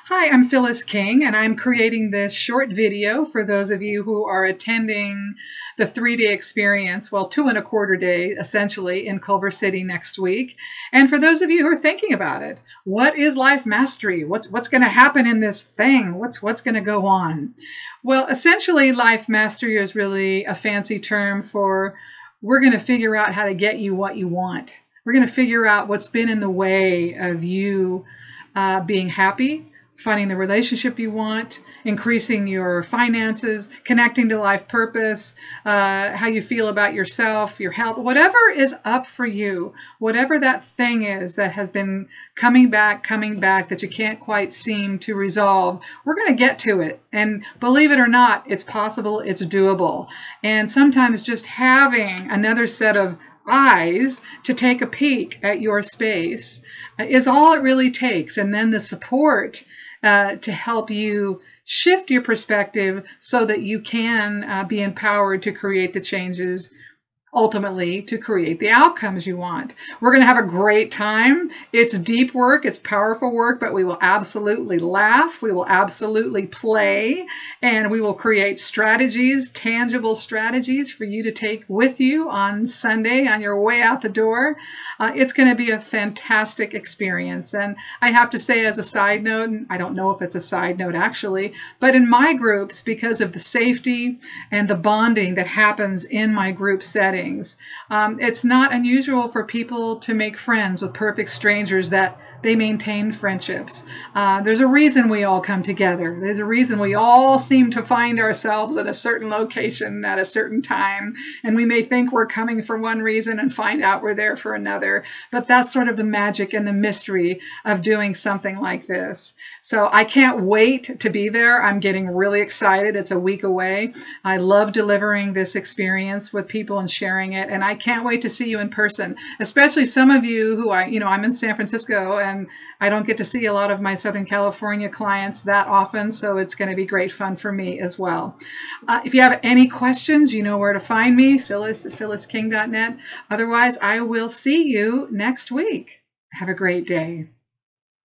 Hi, I'm Phyllis King, and I'm creating this short video for those of you who are attending the 3-day experience, well, 2.25 day, essentially, in Culver City next week. And for those of you who are thinking about it, what is life mastery? What's going to happen in this thing? What's going to go on? Well, essentially, life mastery is really a fancy term for we're going to figure out how to get you what you want. We're going to figure out what's been in the way of you being happy, finding the relationship you want, increasing your finances, connecting to life purpose, how you feel about yourself, your health, whatever is up for you, whatever that thing is that has been coming back, that you can't quite seem to resolve, we're going to get to it. And believe it or not, it's possible, it's doable. And sometimes just having another set of eyes to take a peek at your space is all it really takes. And then the support to help you shift your perspective so that you can be empowered to create the changes, ultimately to create the outcomes you want. We're going to have a great time. It's deep work, it's powerful work, but we will absolutely laugh, we will absolutely play, and we will create strategies, tangible strategies for you to take with you on Sunday on your way out the door. It's going to be a fantastic experience. And I have to say, as a side note, and I don't know if it's a side note actually, but in my groups, because of the safety and the bonding that happens in my group settings, it's not unusual for people to make friends with perfect strangers that they maintain friendships. There's a reason we all come together. There's a reason we all seem to find ourselves at a certain location at a certain time. And we may think we're coming for one reason and find out we're there for another. But that's sort of the magic and the mystery of doing something like this. So I can't wait to be there. I'm getting really excited. It's a week away. I love delivering this experience with people and sharing it. And I can't wait to see you in person, especially some of you who I'm in San Francisco and I don't get to see a lot of my Southern California clients that often. So it's going to be great fun for me as well. If you have any questions, you know where to find me, Phyllis at phyllisking.net. Otherwise, I will see you next week. Have a great day.